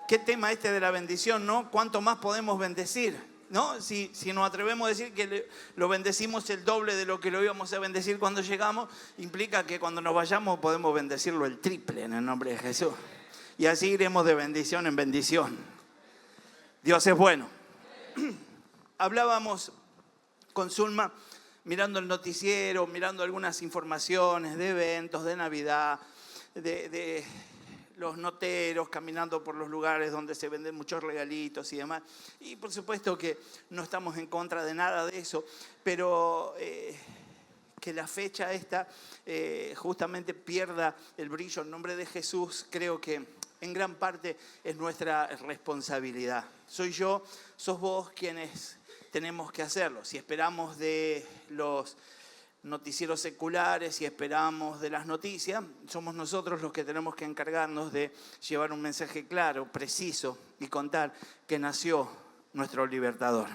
Qué tema este de la bendición, ¿no? ¿Cuánto más podemos bendecir? ¿No? Si nos atrevemos a decir que lo bendecimos el doble de lo que lo íbamos a bendecir cuando llegamos, implica que cuando nos vayamos podemos bendecirlo el triple en el nombre de Jesús. Y así iremos de bendición en bendición. Dios es bueno. Hablábamos con Zulma mirando el noticiero, mirando algunas informaciones de eventos, de Navidad, de los noteros caminando por los lugares donde se venden muchos regalitos y demás. Y por supuesto que no estamos en contra de nada de eso, pero que la fecha esta justamente pierda el brillo en nombre de Jesús, creo que en gran parte es nuestra responsabilidad. Soy yo, sos vos quienes tenemos que hacerlo. Si esperamos de los noticieros seculares, si esperamos de las noticias, somos nosotros los que tenemos que encargarnos de llevar un mensaje claro, preciso y contar que nació nuestro libertador.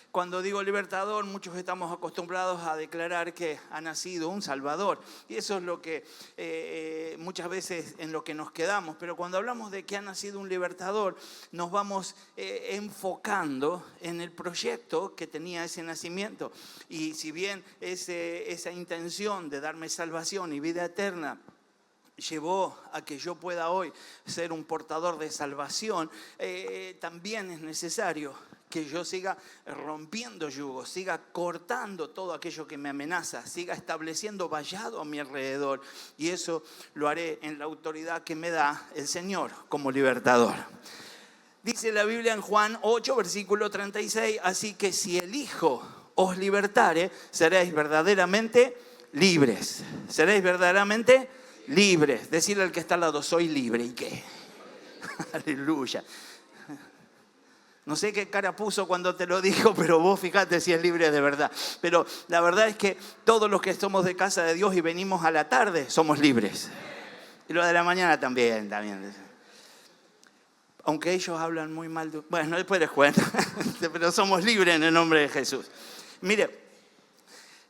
Cuando digo libertador, muchos estamos acostumbrados a declarar que ha nacido un Salvador. Y eso es lo que muchas veces en lo que nos quedamos. Pero cuando hablamos de que ha nacido un libertador, nos vamos enfocando en el proyecto que tenía ese nacimiento. Y si bien esa intención de darme salvación y vida eterna llevó a que yo pueda hoy ser un portador de salvación, también es necesario que yo siga rompiendo yugos, siga cortando todo aquello que me amenaza, siga estableciendo vallado a mi alrededor. Y eso lo haré en la autoridad que me da el Señor como libertador. Dice la Biblia en Juan 8, versículo 36, así que si el Hijo os libertare, seréis verdaderamente libres. Seréis verdaderamente libres. Decirle al que está al lado, soy libre. ¿Y qué? Aleluya. No sé qué cara puso cuando te lo dijo, pero vos fíjate si es libre de verdad. Pero la verdad es que todos los que somos de casa de Dios y venimos a la tarde, somos libres. Y los de la mañana también. Aunque ellos hablan muy mal de... Bueno, después les cuento. Pero somos libres en el nombre de Jesús. Mire,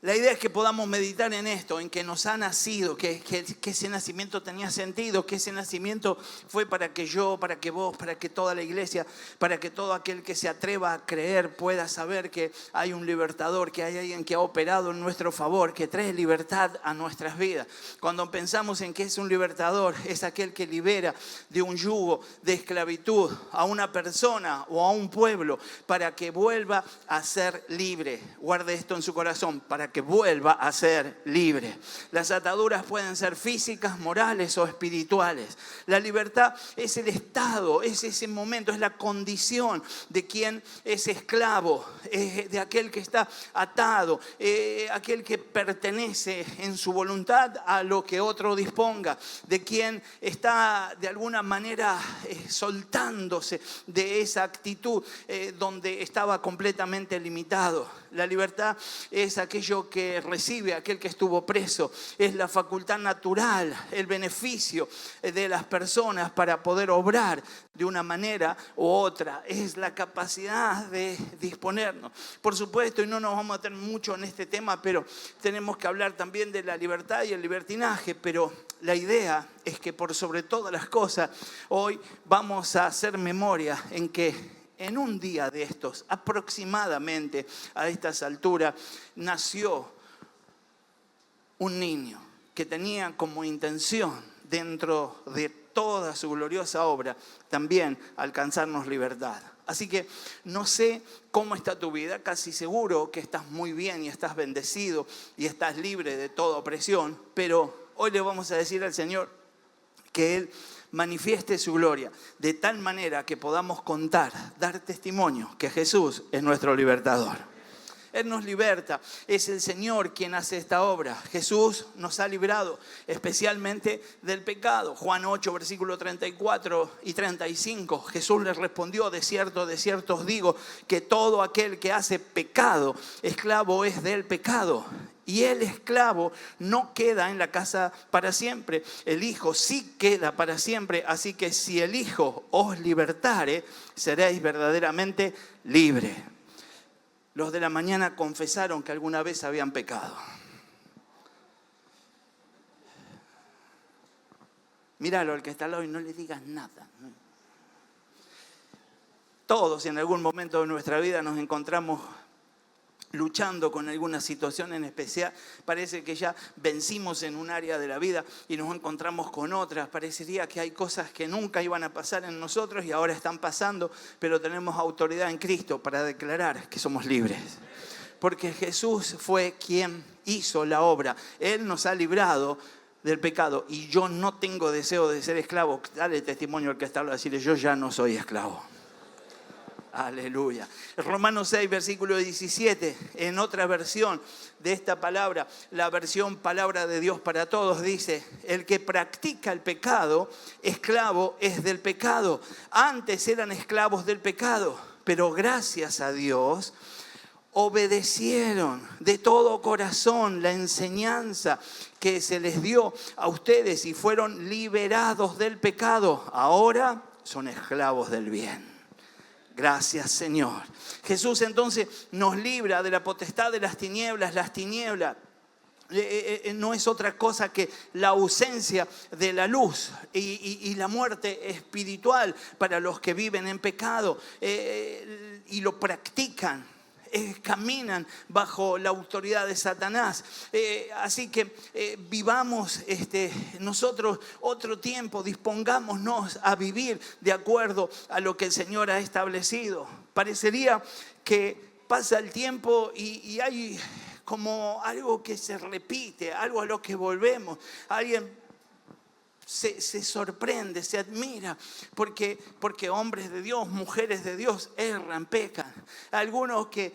la idea es que podamos meditar en esto, en que nos ha nacido, que ese nacimiento tenía sentido, que ese nacimiento fue para que yo, para que vos, para que toda la iglesia, para que todo aquel que se atreva a creer pueda saber que hay un libertador, que hay alguien que ha operado en nuestro favor, que trae libertad a nuestras vidas. Cuando pensamos en que es un libertador, es aquel que libera de un yugo de esclavitud a una persona o a un pueblo para que vuelva a ser libre. Guarde esto en su corazón, para que vuelva a ser libre. Las ataduras pueden ser físicas, morales o espirituales. La libertad es el estado, es ese momento, es la condición de quien es esclavo, de aquel que está atado, aquel que pertenece en su voluntad a lo que otro disponga, de quien está de alguna manera soltándose de esa actitud donde estaba completamente limitado. La libertad es aquello que recibe aquel que estuvo preso, es la facultad natural, el beneficio de las personas para poder obrar de una manera u otra, es la capacidad de disponernos. Por supuesto, y no nos vamos a meter mucho en este tema, pero tenemos que hablar también de la libertad y el libertinaje, pero la idea es que por sobre todas las cosas, hoy vamos a hacer memoria en que en un día de estos, aproximadamente a estas alturas, nació un niño que tenía como intención, dentro de toda su gloriosa obra, también alcanzarnos libertad. Así que no sé cómo está tu vida, casi seguro que estás muy bien y estás bendecido y estás libre de toda opresión, pero hoy le vamos a decir al Señor que Él manifieste su gloria de tal manera que podamos contar, dar testimonio que Jesús es nuestro libertador. Él nos liberta, es el Señor quien hace esta obra. Jesús nos ha librado especialmente del pecado. Juan 8, versículo 34 y 35. Jesús les respondió, de cierto os digo, que todo aquel que hace pecado, esclavo es del pecado. Y el esclavo no queda en la casa para siempre. El Hijo sí queda para siempre. Así que si el Hijo os libertare, seréis verdaderamente libres. Los de la mañana confesaron que alguna vez habían pecado. Míralo al que está al lado y no le digas nada. Todos en algún momento de nuestra vida nos encontramos luchando con alguna situación en especial. Parece que ya vencimos en un área de la vida y nos encontramos con otras. Parecería que hay cosas que nunca iban a pasar en nosotros y ahora están pasando, pero tenemos autoridad en Cristo para declarar que somos libres. Porque Jesús fue quien hizo la obra. Él nos ha librado del pecado y yo no tengo deseo de ser esclavo. Dale testimonio al que está al lado, decirle: yo ya no soy esclavo. Aleluya. Romanos 6, versículo 17, en otra versión de esta palabra, la versión Palabra de Dios para Todos, dice: el que practica el pecado, esclavo es del pecado. Antes eran esclavos del pecado, pero gracias a Dios obedecieron de todo corazón la enseñanza que se les dio a ustedes y fueron liberados del pecado. Ahora son esclavos del bien. Gracias, Señor. Jesús entonces nos libra de la potestad de las tinieblas. Las tinieblas no es otra cosa que la ausencia de la luz y la muerte espiritual para los que viven en pecado y lo practican. Caminan bajo la autoridad de Satanás. Así que vivamos nosotros otro tiempo, dispongámonos a vivir de acuerdo a lo que el Señor ha establecido. Parecería que pasa el tiempo y hay como algo que se repite, algo a lo que volvemos. Alguien se sorprende, se admira, porque hombres de Dios, mujeres de Dios erran, pecan. Algunos que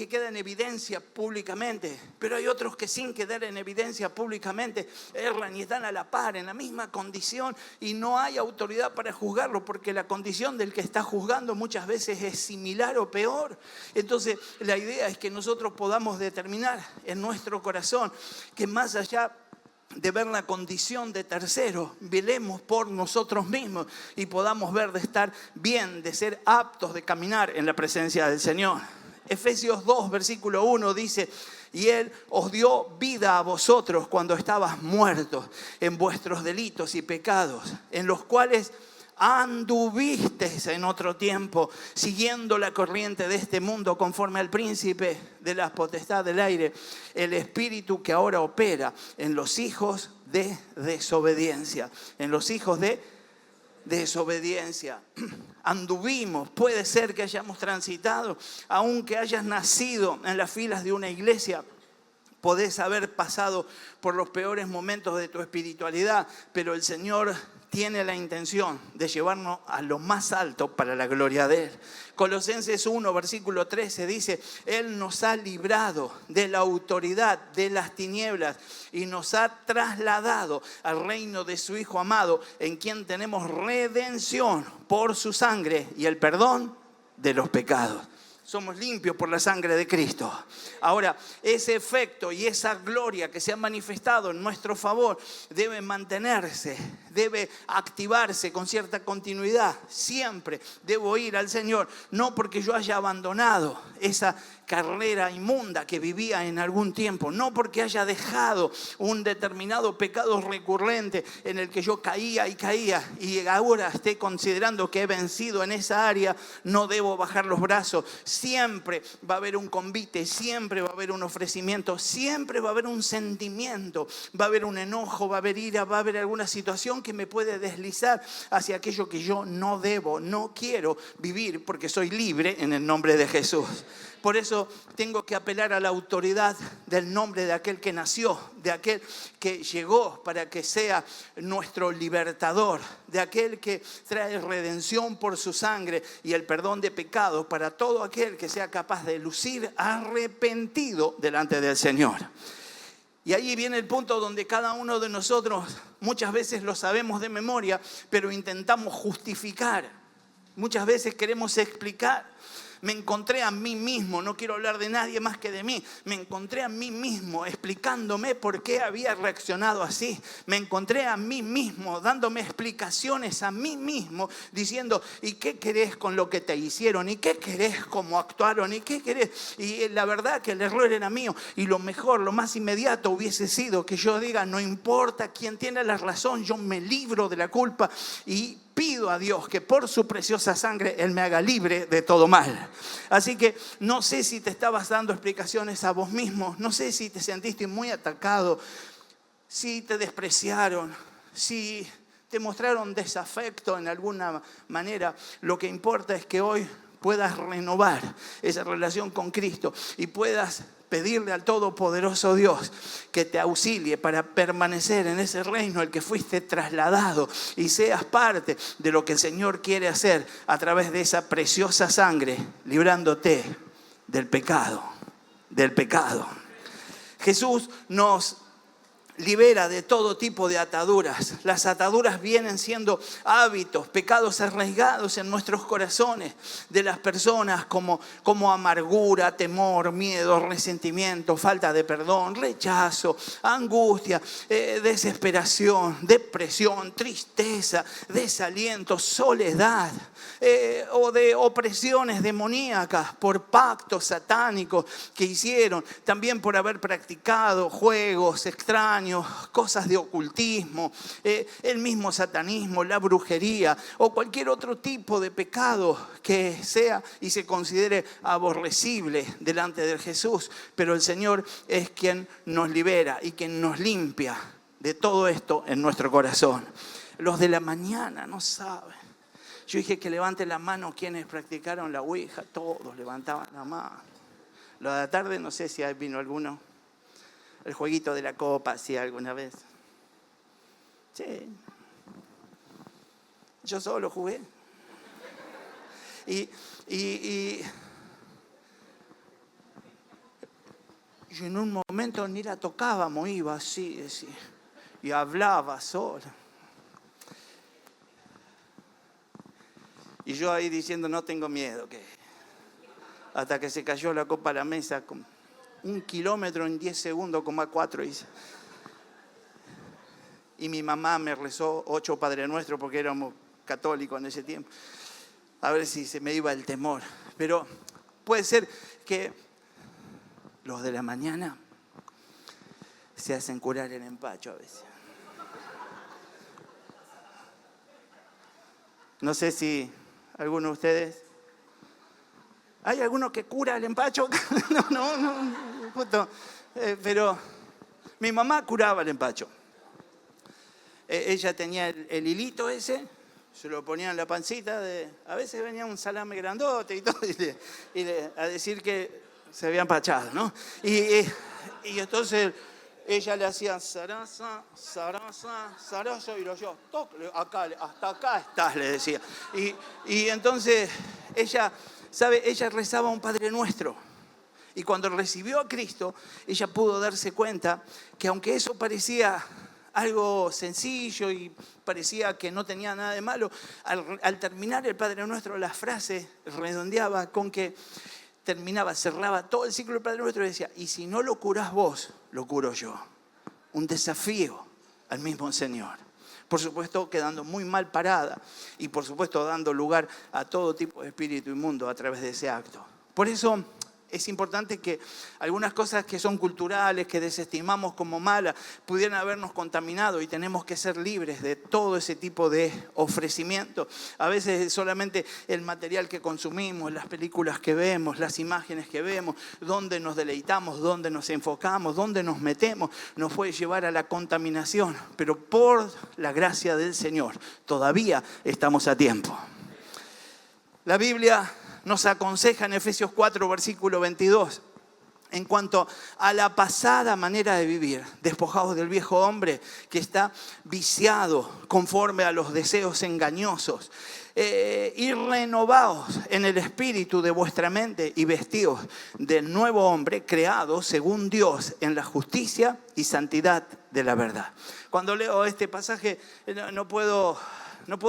quedan en evidencia públicamente, pero hay otros que sin quedar en evidencia públicamente erran y están a la par, en la misma condición, y no hay autoridad para juzgarlo, porque la condición del que está juzgando muchas veces es similar o peor. Entonces la idea es que nosotros podamos determinar en nuestro corazón que más allá de ver la condición de tercero, velemos por nosotros mismos y podamos ver de estar bien, de ser aptos de caminar en la presencia del Señor. Efesios 2, versículo 1 dice: y Él os dio vida a vosotros cuando estabas muertos en vuestros delitos y pecados, en los cuales anduvisteis en otro tiempo, siguiendo la corriente de este mundo, conforme al príncipe de la potestad del aire, el espíritu que ahora opera en los hijos de desobediencia. En los hijos de desobediencia. Anduvimos, puede ser que hayamos transitado, aunque hayas nacido en las filas de una iglesia. Podés haber pasado por los peores momentos de tu espiritualidad, pero el Señor tiene la intención de llevarnos a lo más alto para la gloria de Él. Colosenses 1, versículo 13 dice: Él nos ha librado de la autoridad de las tinieblas y nos ha trasladado al reino de su Hijo amado, en quien tenemos redención por su sangre y el perdón de los pecados. Somos limpios por la sangre de Cristo. Ahora, ese efecto y esa gloria que se ha manifestado en nuestro favor debe mantenerse, debe activarse con cierta continuidad. Siempre debo ir al Señor, no porque yo haya abandonado esa carrera inmunda que vivía en algún tiempo, no porque haya dejado un determinado pecado recurrente en el que yo caía y ahora esté considerando que he vencido en esa área. No debo bajar los brazos. Siempre va a haber un convite, siempre va a haber un ofrecimiento, siempre va a haber un sentimiento, va a haber un enojo, va a haber ira, va a haber alguna situación que me puede deslizar hacia aquello que yo no debo, no quiero vivir, porque soy libre en el nombre de Jesús. Por eso tengo que apelar a la autoridad del nombre de aquel que nació, de aquel que llegó para que sea nuestro libertador, de aquel que trae redención por su sangre y el perdón de pecados para todo aquel que sea capaz de lucir arrepentido delante del Señor. Y ahí viene el punto donde cada uno de nosotros muchas veces lo sabemos de memoria, pero intentamos justificar. Muchas veces queremos explicar. Me encontré a mí mismo, no quiero hablar de nadie más que de mí, me encontré a mí mismo explicándome por qué había reaccionado así. Me encontré a mí mismo dándome explicaciones a mí mismo, diciendo: ¿y qué querés con lo que te hicieron? ¿Y qué querés cómo actuaron? ¿Y qué querés? Y la verdad que el error era mío, y lo mejor, lo más inmediato hubiese sido que yo diga: no importa quién tiene la razón, yo me libro de la culpa y pido a Dios que por su preciosa sangre Él me haga libre de todo mal. Así que no sé si te estabas dando explicaciones a vos mismo, no sé si te sentiste muy atacado, si te despreciaron, si te mostraron desafecto en alguna manera. Lo que importa es que hoy puedas renovar esa relación con Cristo y puedas pedirle al Todopoderoso Dios que te auxilie para permanecer en ese reino al que fuiste trasladado y seas parte de lo que el Señor quiere hacer a través de esa preciosa sangre, librándote del pecado, del pecado. Jesús nos libera de todo tipo de ataduras. Las ataduras vienen siendo hábitos, pecados arraigados en nuestros corazones de las personas como amargura, temor, miedo, resentimiento, falta de perdón, rechazo, angustia, desesperación, depresión, tristeza, desaliento, soledad, o de opresiones demoníacas por pactos satánicos que hicieron, también por haber practicado juegos extraños, cosas de ocultismo, el mismo satanismo, la brujería o cualquier otro tipo de pecado que sea y se considere aborrecible delante de Jesús. Pero el Señor es quien nos libera y quien nos limpia de todo esto en nuestro corazón. Los de la mañana no saben. Yo dije que levante la mano quienes practicaron la ouija, todos levantaban la mano. Lo de la tarde no sé si vino alguno. El jueguito de la copa, sí, alguna vez. Sí. Yo solo jugué. Y en un momento ni la tocábamos, iba así, y hablaba sola. Y yo ahí diciendo, no tengo miedo. Hasta que se cayó la copa a la mesa, 1 kilómetro en 10 segundos, 4 hice. Y mi mamá me rezó 8 Padre Nuestro porque éramos católicos en ese tiempo. A ver si se me iba el temor. Pero puede ser que los de la mañana se hacen curar el empacho a veces. No sé si alguno de ustedes... ¿Hay alguno que cura el empacho? No, justo. Pero mi mamá curaba el empacho. Ella tenía el hilito ese, se lo ponía en la pancita. A veces venía un salame grandote y todo, a decir que se había empachado, ¿no? Y entonces ella le hacía zaraza, zaraza, zaraza, y yo, acá, hasta acá estás, le decía. Y entonces ella... ¿Sabe? Ella rezaba un Padre Nuestro. Y cuando recibió a Cristo, ella pudo darse cuenta que aunque eso parecía algo sencillo y parecía que no tenía nada de malo, al terminar el Padre Nuestro, la frase redondeaba con que cerraba todo el ciclo del Padre Nuestro y decía, y si no lo curás vos, lo curo yo. Un desafío al mismo Señor. Por supuesto, quedando muy mal parada y por supuesto dando lugar a todo tipo de espíritu inmundo a través de ese acto. Por eso es importante que algunas cosas que son culturales, que desestimamos como malas, pudieran habernos contaminado y tenemos que ser libres de todo ese tipo de ofrecimiento. A veces es solamente el material que consumimos, las películas que vemos, las imágenes que vemos, donde nos deleitamos, donde nos enfocamos, donde nos metemos, nos puede llevar a la contaminación. Pero por la gracia del Señor, todavía estamos a tiempo. La Biblia nos aconseja en Efesios 4, versículo 22, en cuanto a la pasada manera de vivir, despojados del viejo hombre que está viciado conforme a los deseos engañosos, y renovados en el espíritu de vuestra mente y vestidos del nuevo hombre creado según Dios en la justicia y santidad de la verdad. Cuando leo este pasaje no puedo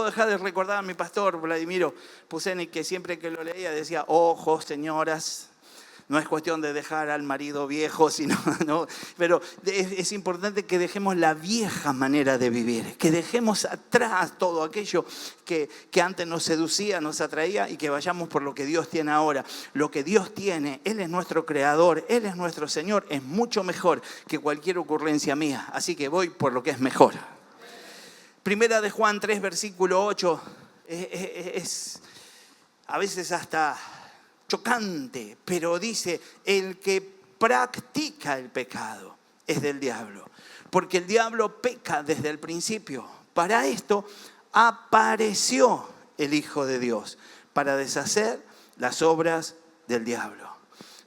dejar de recordar a mi pastor Vladimiro Puseni, que siempre que lo leía decía, ojo, señoras, no es cuestión de dejar al marido viejo, sino, ¿no? Pero es importante que dejemos la vieja manera de vivir, que dejemos atrás todo aquello que antes nos seducía, nos atraía y que vayamos por lo que Dios tiene ahora. Lo que Dios tiene, Él es nuestro creador, Él es nuestro Señor, es mucho mejor que cualquier ocurrencia mía. Así que voy por lo que es mejor. Primera de Juan 3, versículo 8, es a veces hasta chocante, pero dice, el que practica el pecado es del diablo, porque el diablo peca desde el principio. Para esto apareció el Hijo de Dios, para deshacer las obras del diablo.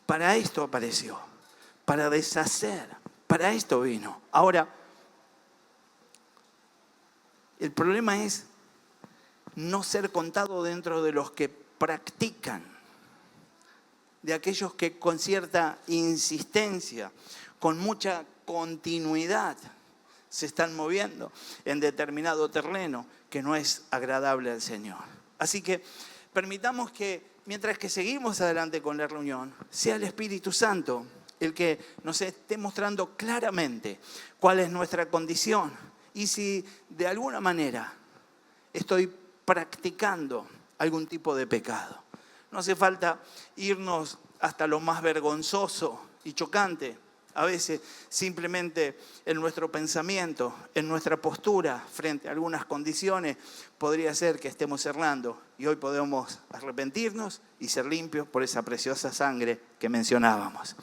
Para esto apareció, para deshacer, para esto vino. Ahora, el problema es no ser contado dentro de los que practican, de aquellos que con cierta insistencia, con mucha continuidad, se están moviendo en determinado terreno que no es agradable al Señor. Así que permitamos que mientras que seguimos adelante con la reunión, sea el Espíritu Santo el que nos esté mostrando claramente cuál es nuestra condición y si de alguna manera estoy practicando algún tipo de pecado. No hace falta irnos hasta lo más vergonzoso y chocante. A veces simplemente en nuestro pensamiento, en nuestra postura frente a algunas condiciones, podría ser que estemos errando y hoy podemos arrepentirnos y ser limpios por esa preciosa sangre que mencionábamos.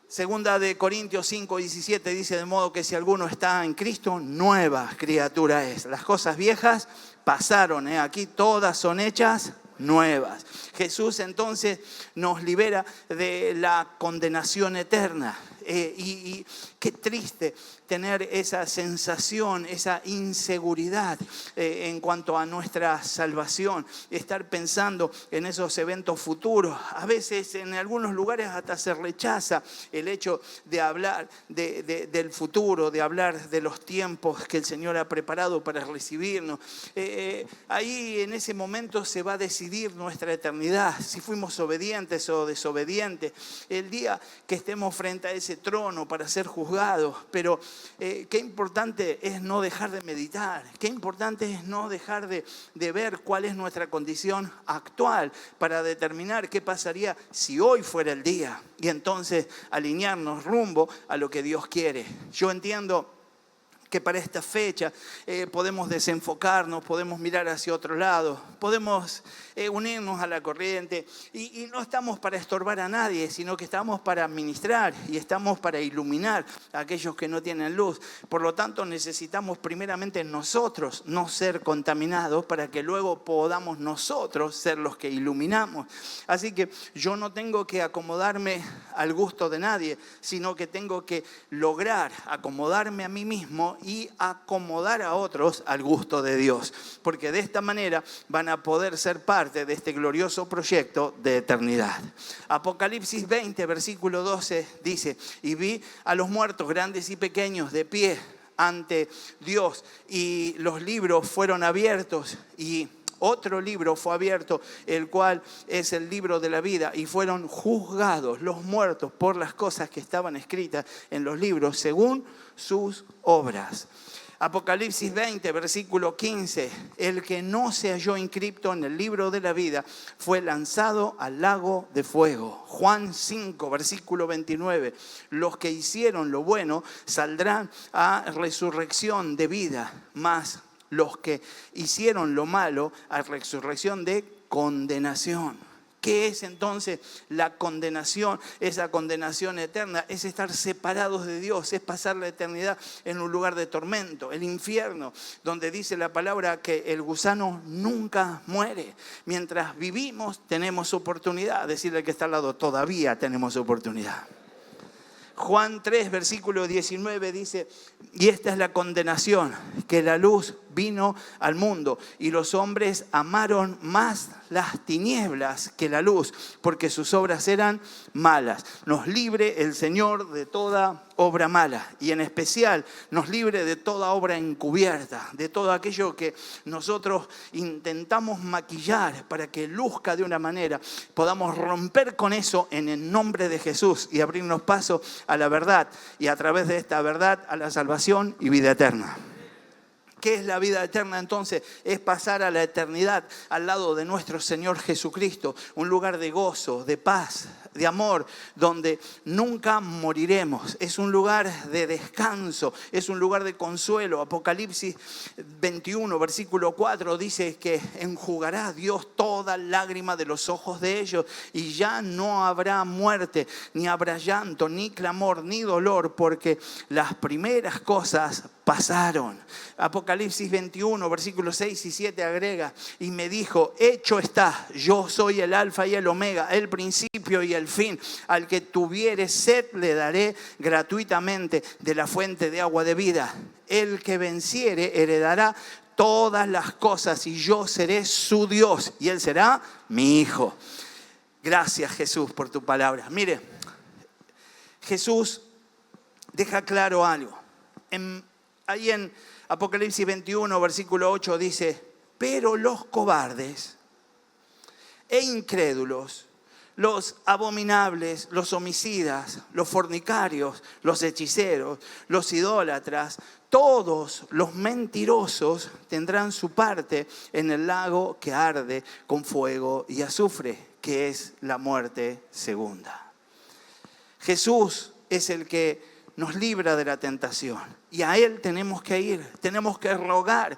Segunda de Corintios 5:17 dice, de modo que si alguno está en Cristo, nueva criatura es. Las cosas viejas pasaron, aquí todas son hechas nuevas. Jesús entonces nos libera de la condenación eterna. Y qué triste tener esa sensación, esa inseguridad en cuanto a nuestra salvación, estar pensando en esos eventos futuros. A veces en algunos lugares hasta se rechaza el hecho de hablar del futuro, de hablar de los tiempos que el Señor ha preparado para recibirnos. Ahí en ese momento se va a decidir nuestra eternidad, si fuimos obedientes o desobedientes, el día que estemos frente a ese trono para ser juzgados. Pero qué importante es no dejar de meditar, qué importante es no dejar de ver cuál es nuestra condición actual para determinar qué pasaría si hoy fuera el día y entonces alinearnos rumbo a lo que Dios quiere. Yo entiendo que para esta fecha podemos desenfocarnos, podemos mirar hacia otro lado, podemos unirnos a la corriente y no estamos para estorbar a nadie, sino que estamos para ministrar y estamos para iluminar a aquellos que no tienen luz. Por lo tanto, necesitamos primeramente nosotros no ser contaminados para que luego podamos nosotros ser los que iluminamos. Así que yo no tengo que acomodarme al gusto de nadie, sino que tengo que lograr acomodarme a mí mismo y acomodar a otros al gusto de Dios, porque de esta manera van a poder ser parte de este glorioso proyecto de eternidad. Apocalipsis 20, versículo 12 dice, y vi a los muertos grandes y pequeños de pie ante Dios y los libros fueron abiertos y otro libro fue abierto, el cual es el libro de la vida, y fueron juzgados los muertos por las cosas que estaban escritas en los libros según sus obras. Apocalipsis 20, versículo 15, el que no se halló inscrito en el libro de la vida fue lanzado al lago de fuego. Juan 5, versículo 29, los que hicieron lo bueno saldrán a resurrección de vida, mas los que hicieron lo malo a resurrección de condenación. ¿Qué es entonces la condenación? Esa condenación eterna es estar separados de Dios, es pasar la eternidad en un lugar de tormento, el infierno, donde dice la palabra que el gusano nunca muere. Mientras vivimos tenemos oportunidad, decirle al que está al lado, todavía tenemos oportunidad. Juan 3, versículo 19 dice, y esta es la condenación, que la luz vino al mundo y los hombres amaron más las tinieblas que la luz, porque sus obras eran malas. Nos libre el Señor de toda obra mala y en especial nos libre de toda obra encubierta, de todo aquello que nosotros intentamos maquillar para que luzca de una manera. Podamos romper con eso en el nombre de Jesús y abrirnos paso a la verdad y a través de esta verdad a la salvación y vida eterna. ¿Qué es la vida eterna entonces? Es pasar a la eternidad al lado de nuestro Señor Jesucristo, un lugar de gozo, de paz, de amor, donde nunca moriremos. Es un lugar de descanso, es un lugar de consuelo. Apocalipsis 21, versículo 4 dice que enjugará Dios toda lágrima de los ojos de ellos y ya no habrá muerte, ni habrá llanto, ni clamor, ni dolor, porque las primeras cosas pasaron. Apocalipsis 21, versículos 6 y 7 agrega: y me dijo, hecho está, yo soy el alfa y el omega, el principio y el fin. Al que tuviere sed le daré gratuitamente de la fuente de agua de vida. El que venciere heredará todas las cosas y yo seré su Dios y él será mi hijo. Gracias, Jesús, por tu palabra. Mire, Jesús deja claro algo. Ahí en Apocalipsis 21, versículo 8 dice: pero los cobardes e incrédulos, los abominables, los homicidas, los fornicarios, los hechiceros, los idólatras, todos los mentirosos tendrán su parte en el lago que arde con fuego y azufre, que es la muerte segunda. Jesús es el que nos libra de la tentación y a Él tenemos que ir, tenemos que rogar.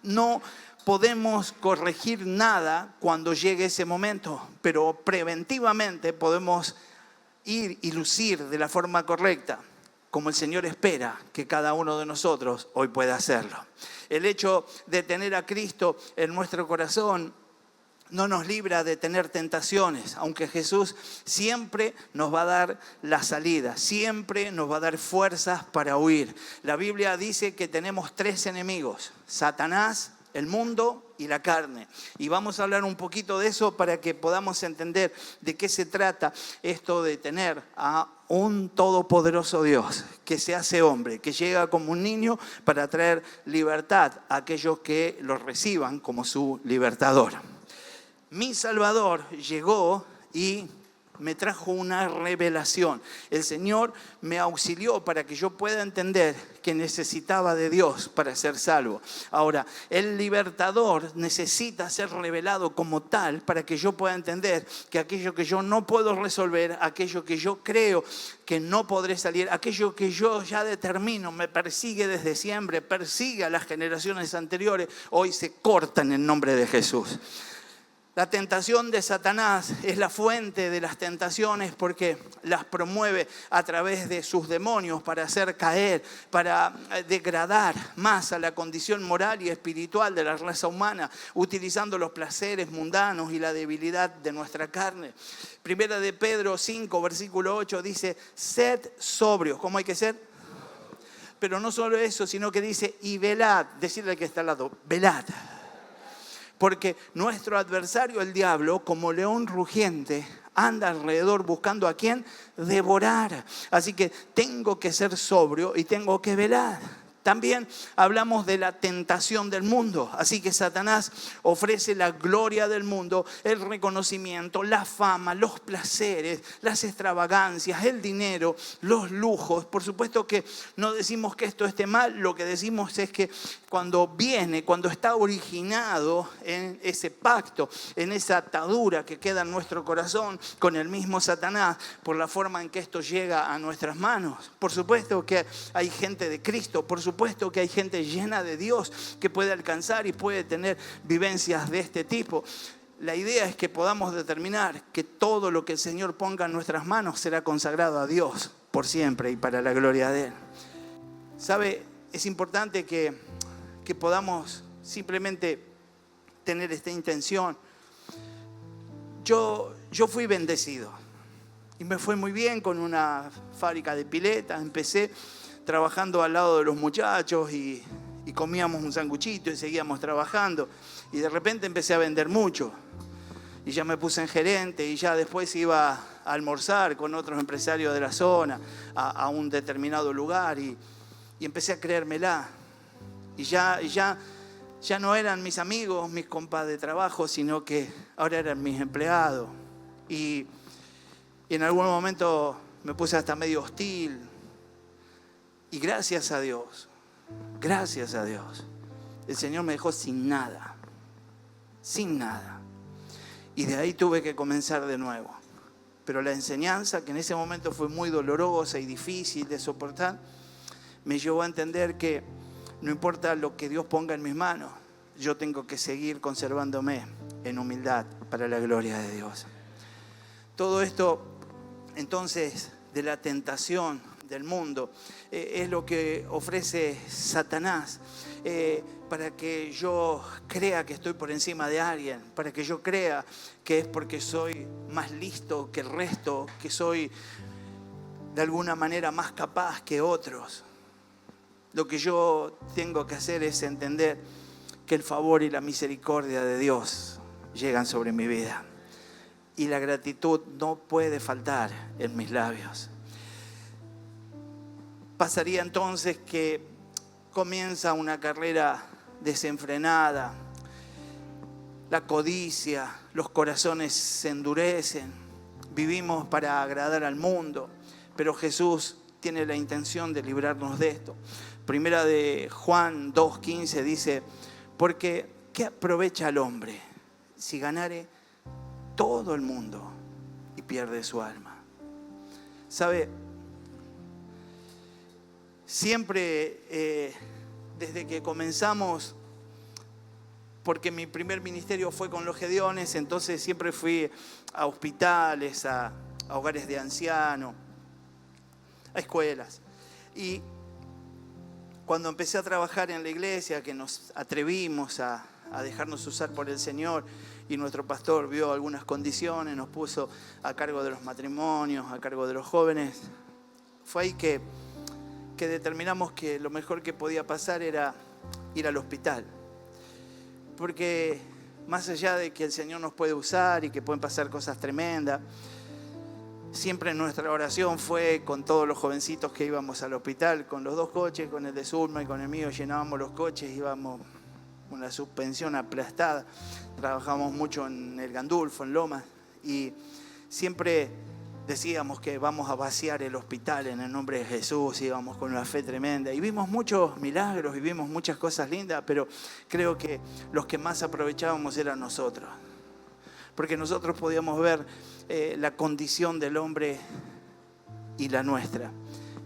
No podemos corregir nada cuando llegue ese momento, pero preventivamente podemos ir y lucir de la forma correcta, como el Señor espera que cada uno de nosotros hoy pueda hacerlo. El hecho de tener a Cristo en nuestro corazón no nos libra de tener tentaciones, aunque Jesús siempre nos va a dar la salida, siempre nos va a dar fuerzas para huir. La Biblia dice que tenemos 3 enemigos: Satanás, el mundo y la carne. Y vamos a hablar un poquito de eso para que podamos entender de qué se trata esto de tener a un todopoderoso Dios que se hace hombre, que llega como un niño para traer libertad a aquellos que lo reciban como su libertador. Mi Salvador llegó y me trajo una revelación. El Señor me auxilió para que yo pueda entender que necesitaba de Dios para ser salvo. Ahora, el libertador necesita ser revelado como tal para que yo pueda entender que aquello que yo no puedo resolver, aquello que yo creo que no podré salir, aquello que yo ya determino, me persigue desde siempre, persigue a las generaciones anteriores, hoy se corta en el nombre de Jesús. La tentación de Satanás es la fuente de las tentaciones porque las promueve a través de sus demonios para hacer caer, para degradar más a la condición moral y espiritual de la raza humana, utilizando los placeres mundanos y la debilidad de nuestra carne. Primera de Pedro 5, versículo 8 dice: sed sobrios. ¿Cómo hay que ser? Pero no solo eso, sino que dice: y velad. Decirle al que está al lado: velad. Porque nuestro adversario, el diablo, como león rugiente, anda alrededor buscando a quién devorar. Así que tengo que ser sobrio y tengo que velar. También hablamos de la tentación del mundo. Así que Satanás ofrece la gloria del mundo, el reconocimiento, la fama, los placeres, las extravagancias, el dinero, los lujos. Por supuesto que no decimos que esto esté mal, lo que decimos es que cuando está originado en ese pacto, en esa atadura que queda en nuestro corazón con el mismo Satanás, por la forma en que esto llega a nuestras manos. Por supuesto que hay gente de Cristo, por supuesto que hay gente llena de Dios que puede alcanzar y puede tener vivencias de este tipo. La idea es que podamos determinar que todo lo que el Señor ponga en nuestras manos será consagrado a Dios por siempre y para la gloria de Él. ¿Sabe? Es importante que podamos simplemente tener esta intención. Yo fui bendecido y me fue muy bien con una fábrica de piletas. Empecé trabajando al lado de los muchachos y comíamos un sanguchito y seguíamos trabajando. Y de repente empecé a vender mucho. Y ya me puse en gerente y ya después iba a almorzar con otros empresarios de la zona a un determinado lugar y empecé a creérmela. Y ya no eran mis amigos, mis compas de trabajo, sino que ahora eran mis empleados. Y en algún momento me puse hasta medio hostil. Y gracias a Dios, el Señor me dejó sin nada. Y de ahí tuve que comenzar de nuevo. pero la enseñanza, que en ese momento fue muy dolorosa y difícil de soportar, me llevó a entender que no importa lo que Dios ponga en mis manos, yo tengo que seguir conservándome en humildad para la gloria de Dios. Todo esto, entonces, de la tentación del mundo, es lo que ofrece Satanás, para que yo crea que estoy por encima de alguien, para que yo crea que es porque soy más listo que el resto, que soy de alguna manera más capaz que otros. Lo que yo tengo que hacer es entender que el favor y la misericordia de Dios llegan sobre mi vida. Y la gratitud no puede faltar en mis labios. Pasaría entonces que comienza una carrera desenfrenada, la codicia, los corazones se endurecen, vivimos para agradar al mundo, pero Jesús tiene la intención de librarnos de esto. Primera de Juan 2:15 dice, porque ¿qué aprovecha el hombre si ganare todo el mundo y pierde su alma? ¿Sabe? Siempre, desde que comenzamos, porque mi primer ministerio fue con los Gedeones, entonces siempre fui a hospitales, a hogares de ancianos, a escuelas. Y cuando empecé a trabajar en la iglesia, que nos atrevimos a dejarnos usar por el Señor, y nuestro pastor vio algunas condiciones, nos puso a cargo de los matrimonios, a cargo de los jóvenes, fue ahí que determinamos que lo mejor que podía pasar era ir al hospital. Porque más allá de que el Señor nos puede usar y que pueden pasar cosas tremendas, siempre nuestra oración fue con todos los jovencitos que íbamos al hospital, con los dos coches, con el de Zulma y con el mío, llenábamos los coches, íbamos con la suspensión aplastada. Trabajamos mucho en el Gandulfo, en Lomas, y siempre decíamos que vamos a vaciar el hospital en el nombre de Jesús, íbamos con una fe tremenda. Y vimos muchos milagros y vimos muchas cosas lindas, pero creo que los que más aprovechábamos eran nosotros. Porque nosotros podíamos ver la condición del hombre y la nuestra.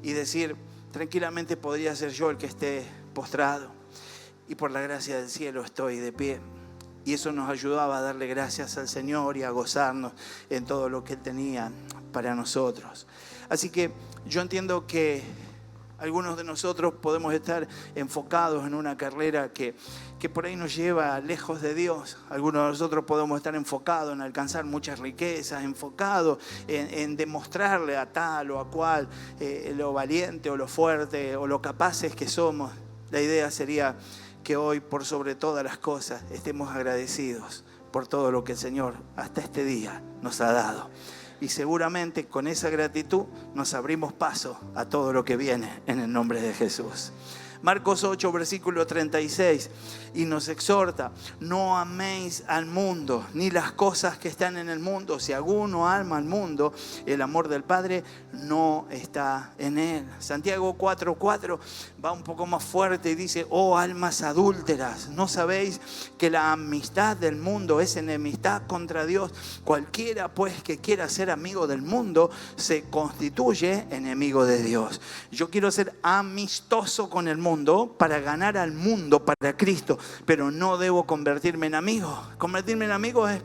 Y decir, tranquilamente podría ser yo el que esté postrado. Y por la gracia del cielo estoy de pie. Y eso nos ayudaba a darle gracias al Señor y a gozarnos en todo lo que Él tenía para nosotros. Así que yo entiendo que algunos de nosotros podemos estar enfocados en una carrera que por ahí nos lleva lejos de Dios. Algunos de nosotros podemos estar enfocados en alcanzar muchas riquezas, enfocados en demostrarle a tal o a cual lo valiente o lo fuerte o lo capaces que somos. La idea sería que hoy, por sobre todas las cosas, estemos agradecidos por todo lo que el Señor hasta este día nos ha dado. Y seguramente con esa gratitud nos abrimos paso a todo lo que viene en el nombre de Jesús. Marcos 8, versículo 36, y nos exhorta, no améis al mundo, ni las cosas que están en el mundo. Si alguno ama al mundo, el amor del Padre no está en él. Santiago 4:4 va un poco más fuerte y dice, oh almas adúlteras, ¿no sabéis que la amistad del mundo es enemistad contra Dios? Cualquiera pues que quiera ser amigo del mundo, se constituye enemigo de Dios. Yo quiero ser amistoso con el mundo, para ganar al mundo para Cristo, pero no debo convertirme en amigo. Convertirme en amigo es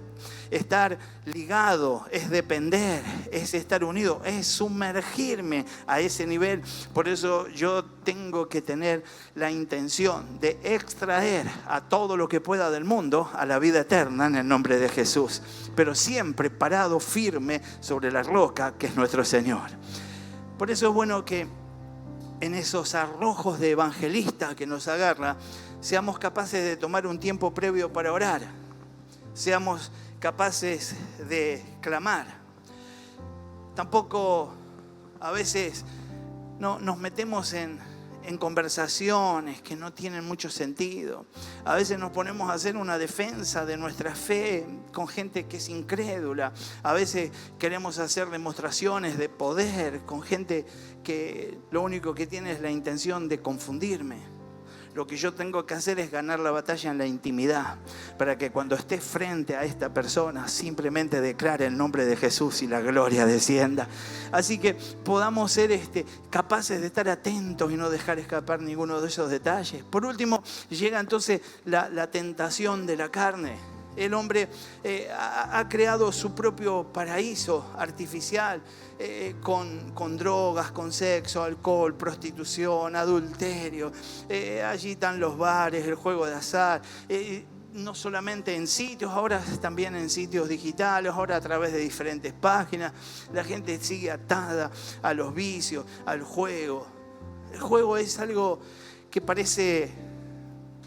estar ligado, es depender, es estar unido, es sumergirme a ese nivel. Por eso yo tengo que tener la intención de extraer a todo lo que pueda del mundo a la vida eterna en el nombre de Jesús, pero siempre parado firme sobre la roca que es nuestro Señor. Por eso es bueno que en esos arrojos de evangelista que nos agarra, seamos capaces de tomar un tiempo previo para orar. Seamos capaces de clamar. Tampoco a veces nos metemos en conversaciones que no tienen mucho sentido. A veces nos ponemos a hacer una defensa de nuestra fe con gente que es incrédula. A veces queremos hacer demostraciones de poder con gente que lo único que tiene es la intención de confundirme. lo que yo tengo que hacer es ganar la batalla en la intimidad, para que cuando esté frente a esta persona simplemente declare el nombre de Jesús y la gloria descienda. Así que podamos ser capaces de estar atentos y no dejar escapar ninguno de esos detalles. Por último, llega entonces la tentación de la carne. El hombre ha creado su propio paraíso artificial con drogas, con sexo, alcohol, prostitución, adulterio. Allí están los bares, el juego de azar. No solamente en sitios, ahora también en sitios digitales, ahora a través de diferentes páginas. La gente sigue atada a los vicios, al juego. El juego es algo que parece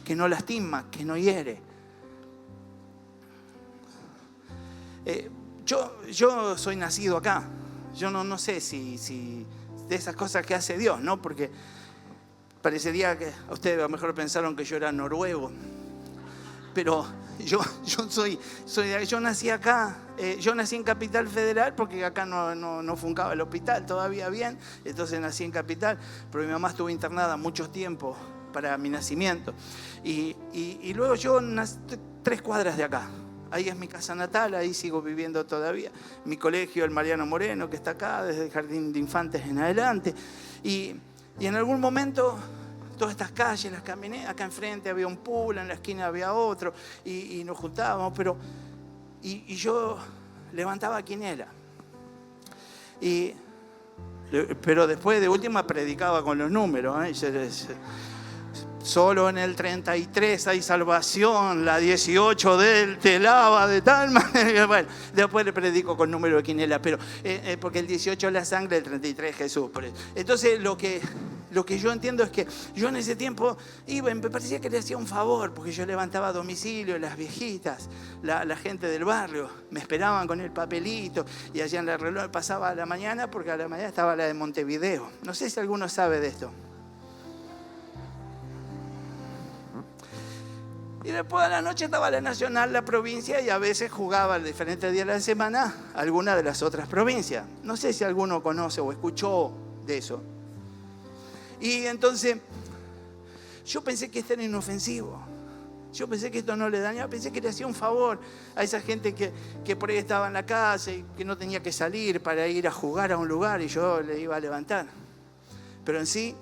que no lastima, que no hiere. Yo soy nacido acá. Yo no sé si de esas cosas que hace Dios, ¿no? Porque parecería que a ustedes a lo mejor pensaron que yo era noruego. Pero yo nací acá. Yo nací en Capital Federal porque acá no funcaba el hospital todavía bien. Entonces nací en Capital. Pero mi mamá estuvo internada mucho tiempo para mi nacimiento. Y luego yo nací 3 cuadras de acá. Ahí es mi casa natal, ahí sigo viviendo todavía. Mi colegio, el Mariano Moreno, que está acá, desde el Jardín de Infantes en adelante. Y en algún momento, todas estas calles las caminé. Acá enfrente había un pool, en la esquina había otro. Y nos juntábamos, y yo levantaba quinela. Pero después de última predicaba con los números, Solo en el 33 hay salvación, la 18 de él te lava de tal manera. Bueno, después le predico con número de quinela, pero porque el 18 es la sangre, el 33 es Jesús. Entonces lo que yo entiendo es que yo en ese tiempo me parecía que le hacía un favor, porque yo levantaba a domicilio, las viejitas, la gente del barrio, me esperaban con el papelito y allá en el reloj pasaba a la mañana, porque a la mañana estaba la de Montevideo. No sé si alguno sabe de esto. Y después de la noche estaba la nacional, la provincia, y a veces jugaba diferentes días de la semana alguna de las otras provincias. No sé si alguno conoce o escuchó de eso. Y entonces yo pensé que esto era inofensivo. Yo pensé que esto no le dañaba, pensé que le hacía un favor a esa gente que por ahí estaba en la casa y que no tenía que salir para ir a jugar a un lugar y yo le iba a levantar. Pero en sí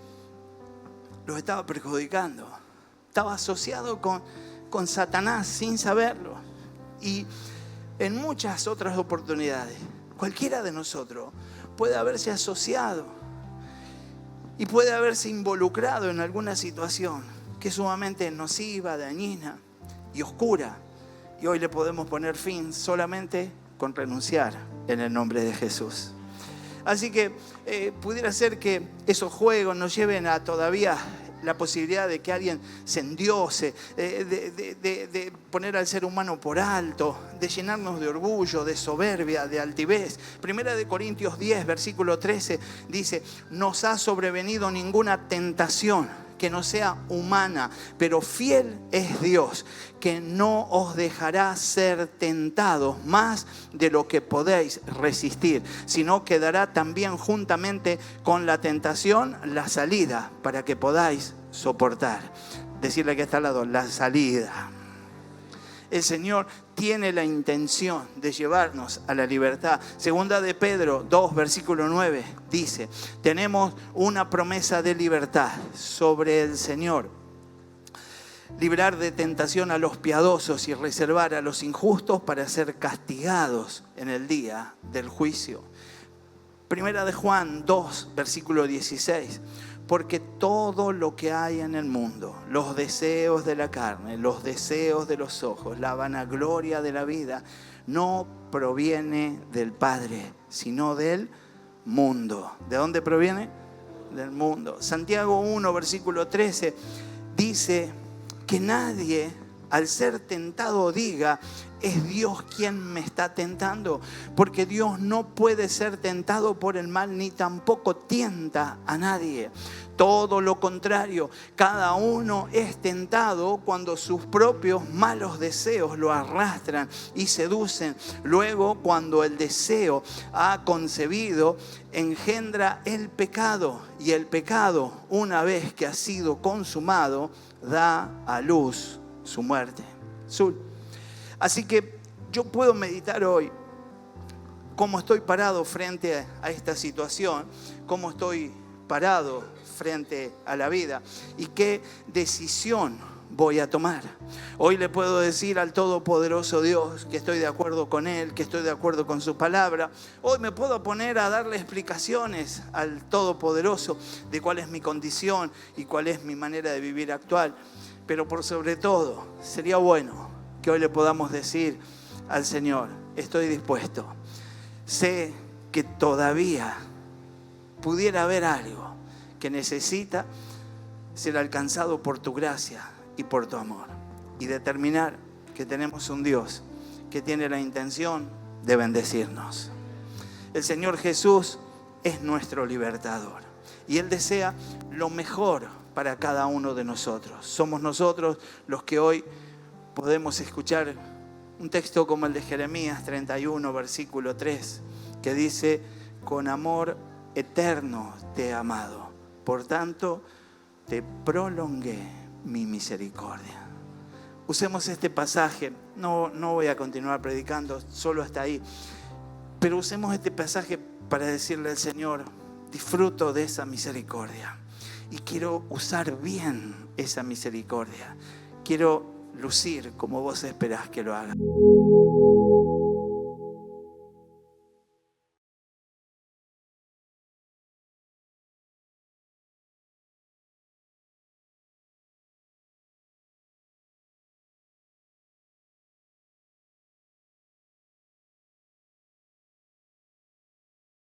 los estaba perjudicando. Estaba asociado con Satanás sin saberlo. Y en muchas otras oportunidades, cualquiera de nosotros puede haberse asociado y puede haberse involucrado en alguna situación que es sumamente nociva, dañina y oscura. Y hoy le podemos poner fin solamente con renunciar en el nombre de Jesús. Así que pudiera ser que esos juegos nos lleven a todavía la posibilidad de que alguien se endiose, de poner al ser humano por alto, de llenarnos de orgullo, de soberbia, de altivez. Primera de Corintios 10, versículo 13, dice: nos ha sobrevenido ninguna tentación que no sea humana, pero fiel es Dios, que no os dejará ser tentados más de lo que podéis resistir, sino que dará también juntamente con la tentación la salida para que podáis soportar. Decirle que está al lado, la salida. El Señor tiene la intención de llevarnos a la libertad. Segunda de Pedro 2, versículo 9 dice: tenemos una promesa de libertad sobre el Señor. Librar de tentación a los piadosos y reservar a los injustos para ser castigados en el día del juicio. Primera de Juan 2, versículo 16. Porque todo lo que hay en el mundo, los deseos de la carne, los deseos de los ojos, la vanagloria de la vida, no proviene del Padre, sino del mundo. ¿De dónde proviene? Del mundo. Santiago 1, versículo 13, dice que nadie al ser tentado diga, es Dios quien me está tentando, porque Dios no puede ser tentado por el mal ni tampoco tienta a nadie. Todo lo contrario, cada uno es tentado cuando sus propios malos deseos lo arrastran y seducen. Luego, cuando el deseo ha concebido, engendra el pecado, y el pecado, una vez que ha sido consumado, da a luz su muerte. Así que yo puedo meditar hoy cómo estoy parado frente a esta situación, cómo estoy parado frente a la vida y qué decisión voy a tomar. Hoy le puedo decir al Todopoderoso Dios que estoy de acuerdo con Él, que estoy de acuerdo con su palabra. Hoy me puedo poner a darle explicaciones al Todopoderoso de cuál es mi condición y cuál es mi manera de vivir actual. Pero por sobre todo, sería bueno que hoy le podamos decir al Señor, estoy dispuesto. Sé que todavía pudiera haber algo que necesita ser alcanzado por tu gracia y por tu amor. Y determinar que tenemos un Dios que tiene la intención de bendecirnos. El Señor Jesús es nuestro libertador y Él desea lo mejor para cada uno de nosotros. Somos nosotros los que hoy podemos escuchar un texto como el de Jeremías 31, versículo 3, que dice, con amor eterno te he amado, por tanto te prolongué mi misericordia. Usemos este pasaje, no voy a continuar predicando, solo hasta ahí, pero usemos este pasaje para decirle al Señor, disfruto de esa misericordia y quiero usar bien esa misericordia. Quiero lucir como vos esperás que lo haga.